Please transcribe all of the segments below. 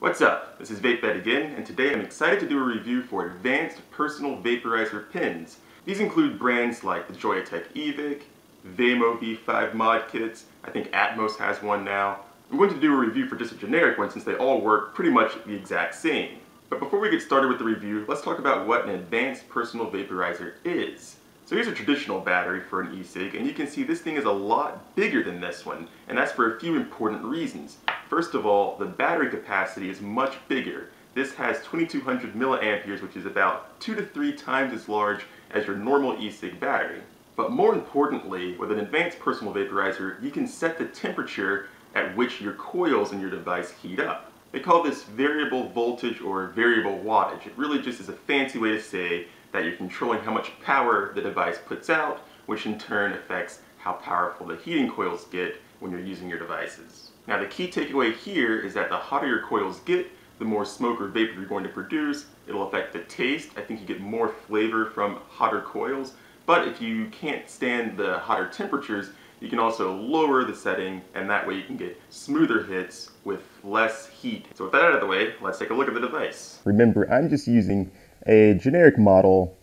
What's up? This is Vape again, and today I'm excited to do a review for advanced personal vaporizer pins. These include brands like the Joyetech eVic, Vamo V5 mod kits, I think Atmos has one now. I'm going to do a review for just a generic one since they all work pretty much the exact same. But before we get started with the review, let's talk about what an advanced personal vaporizer is. So here's a traditional battery for an e-cig, and you can see this thing is a lot bigger than this one, and that's for a few important reasons. First of all, the battery capacity is much bigger. This has 2200 milliamperes, which is about 2 to 3 times as large as your normal e-cig battery. But more importantly, with an advanced personal vaporizer, you can set the temperature at which your coils in your device heat up. They call this variable voltage or variable wattage. It really just is a fancy way to say that you're controlling how much power the device puts out, which in turn affects how powerful the heating coils get when you're using your devices. Now the key takeaway here is that the hotter your coils get, the more smoke or vapor you're going to produce. It'll affect the taste. I think you get more flavor from hotter coils, but if you can't stand the hotter temperatures, you can also lower the setting, and that way you can get smoother hits with less heat. So with that out of the way, let's take a look at the device. Remember, I'm just using a generic model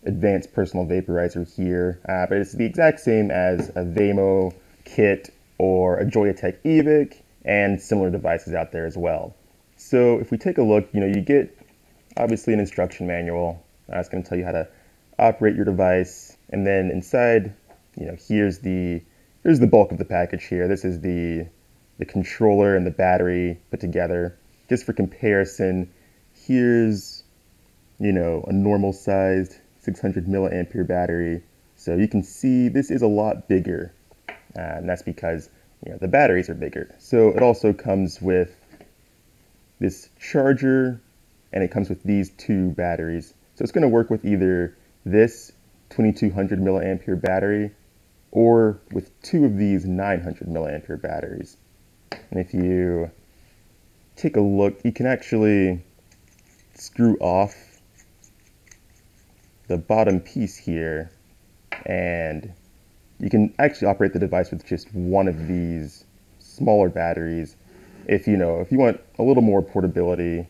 advanced personal vaporizer here, but it's the exact same as a Vamo kit or a Joyetech eVic and similar devices out there as well. So if we take a look, you get obviously an instruction manual. That's going to tell you how to operate your device, and then inside, here's the bulk of the package here. This is the controller and the battery put together. Just for comparison, here's a normal sized 600 milliampere battery. So you can see this is a lot bigger, and that's because the batteries are bigger. So it also comes with this charger, and it comes with these two batteries. So it's going to work with either this 2200 milliampere battery or with two of these 900 milliampere batteries. And if you take a look, you can actually screw off the bottom piece here, and you can actually operate the device with just one of these smaller batteries. If you want a little more portability,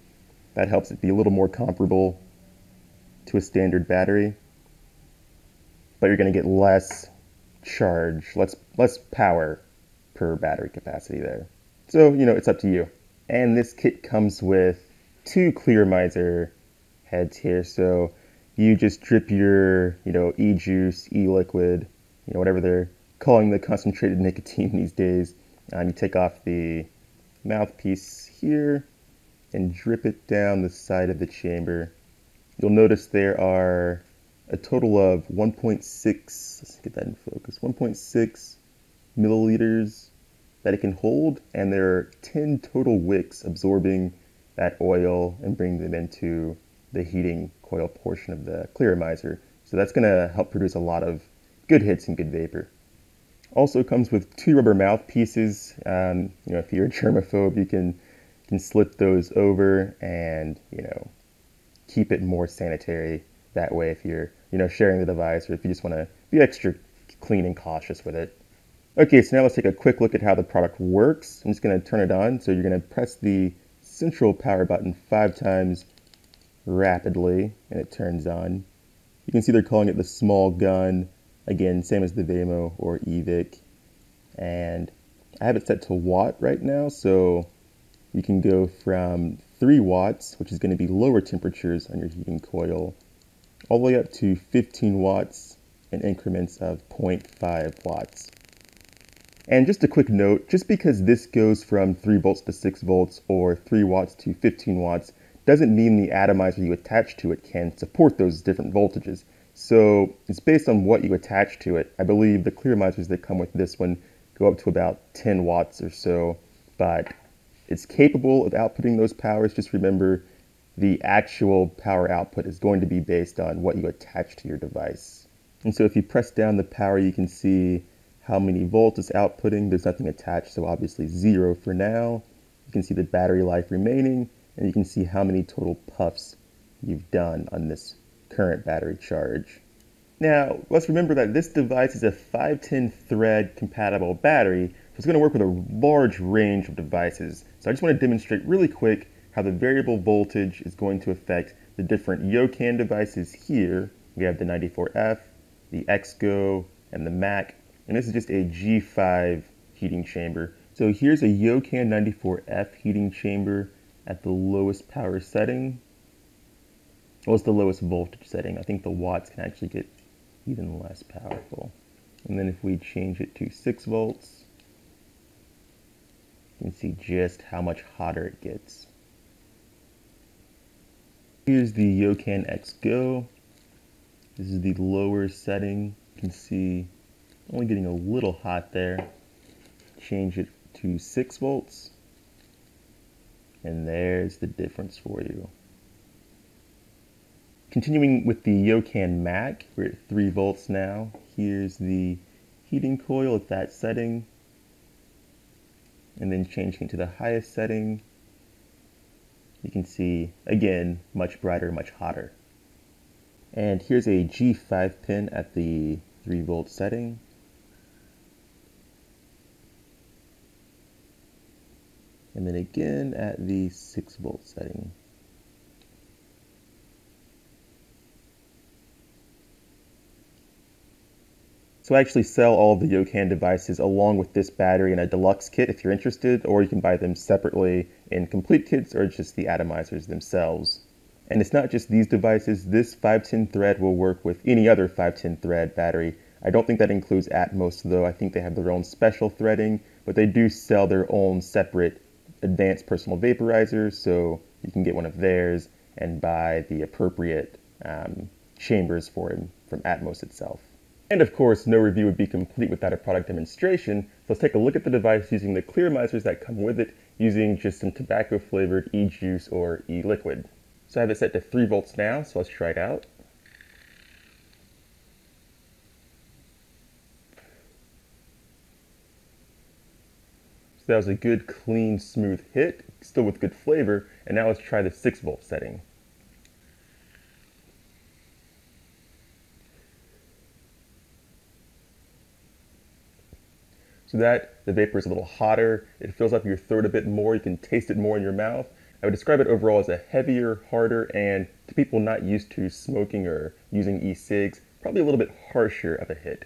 that helps it be a little more comparable to a standard battery, but you're going to get less charge, less power per battery capacity there. So it's up to you. And this kit comes with two clearomizer heads here, so you just drip your e-juice, e-liquid, whatever they're calling the concentrated nicotine these days. You take off the mouthpiece here and drip it down the side of the chamber. You'll notice there are a total of 1.6, let's get that in focus, 1.6 milliliters that it can hold, and there are 10 total wicks absorbing that oil and bringing them into the heating coil portion of the clearomizer. So that's going to help produce a lot of good hits and good vapor. Also comes with two rubber mouthpieces. If you're a germaphobe, you can slip those over and keep it more sanitary that way if you're sharing the device, or if you just want to be extra clean and cautious with it. Okay, so now let's take a quick look at how the product works. I'm just going to turn it on. So you're going to press the central power button 5 times rapidly, and it turns on. You can see they're calling it the small gun. Again, same as the Vamo or eVic. And I have it set to watt right now, so you can go from 3 watts, which is going to be lower temperatures on your heating coil, all the way up to 15 watts in increments of 0.5 watts. And just a quick note, just because this goes from 3 volts to 6 volts or 3 watts to 15 watts doesn't mean the atomizer you attach to it can support those different voltages. So it's based on what you attach to it. I believe the clearomizers that come with this one go up to about 10 watts or so, but it's capable of outputting those powers. Just remember, the actual power output is going to be based on what you attach to your device. And so if you press down the power, you can see how many volts it's outputting. There's nothing attached, so obviously 0 for now. You can see the battery life remaining, and you can see how many total puffs you've done on this current battery charge. Now, let's remember that this device is a 510 thread compatible battery, so it's going to work with a large range of devices. So I just want to demonstrate really quick how the variable voltage is going to affect the different Yocan devices here. We have the 94F, the XGO, and the Mac, and this is just a G5 heating chamber. So here's a Yocan 94F heating chamber at the lowest power setting. Well, it's the lowest voltage setting. I think the watts can actually get even less powerful. And then if we change it to 6 volts, you can see just how much hotter it gets. Here's the Yocan XGO. This is the lower setting. You can see only getting a little hot there. Change it to 6 volts. And there's the difference for you. Continuing with the Yocan Mac, we're at 3 volts now. Here's the heating coil at that setting. And then changing it to the highest setting, you can see, again, much brighter, much hotter. And here's a G5 pin at the 3 volt setting. And then again at the 6 volt setting. So I actually sell all of the Yocan devices along with this battery in a deluxe kit if you're interested, or you can buy them separately in complete kits or just the atomizers themselves. And it's not just these devices. This 510 thread will work with any other 510 thread battery. I don't think that includes Atmos though. I think they have their own special threading, but they do sell their own separate advanced personal vaporizers, so you can get one of theirs and buy the appropriate chambers for it from Atmos itself. And of course, no review would be complete without a product demonstration, so let's take a look at the device using the clearomizers that come with it, using just some tobacco-flavored e-juice or e-liquid. So I have it set to 3 volts now, so let's try it out. So that was a good, clean, smooth hit, still with good flavor, and now let's try the 6 volt setting. So that the vapor is a little hotter, it fills up your throat a bit more, you can taste it more in your mouth. I would describe it overall as a heavier, harder, and to people not used to smoking or using e-cigs, probably a little bit harsher of a hit.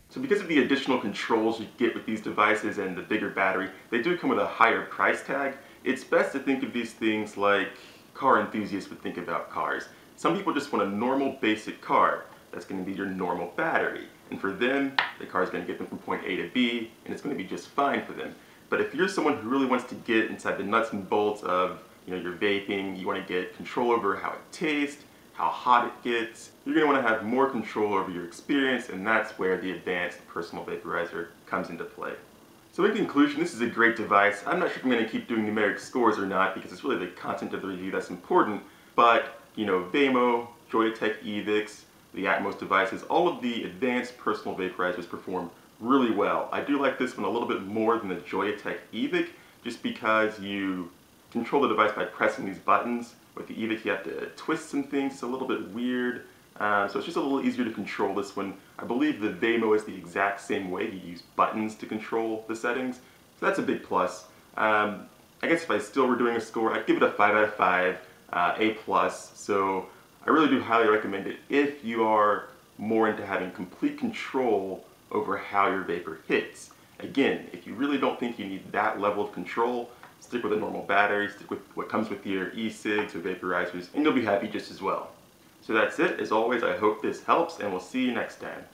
So because of the additional controls you get with these devices and the bigger battery, they do come with a higher price tag. It's best to think of these things like car enthusiasts would think about cars. Some people just want a normal basic car. That's going to be your normal battery. And for them, the car is going to get them from point A to B, and it's going to be just fine for them. But if you're someone who really wants to get inside the nuts and bolts of your vaping, you want to get control over how it tastes, how hot it gets, you're going to want to have more control over your experience, and that's where the advanced personal vaporizer comes into play. So in conclusion, this is a great device. I'm not sure if I'm going to keep doing numeric scores or not, because it's really the content of the review that's important, but Vamo, Joyetech eVics, the Atmos devices, all of the advanced personal vaporizers perform really well. I do like this one a little bit more than the Joyetech eVic, just because you control the device by pressing these buttons. With the eVic, you have to twist some things. It's a little bit weird. So it's just a little easier to control this one. I believe the Vamo is the exact same way. You use buttons to control the settings. So that's a big plus. I guess if I still were doing a score, I'd give it a 5 out of 5, A+. So I really do highly recommend it if you are more into having complete control over how your vapor hits. Again, if you really don't think you need that level of control, stick with a normal battery, stick with what comes with your e-cigs or vaporizers, and you'll be happy just as well. So that's it. As always, I hope this helps, and we'll see you next time.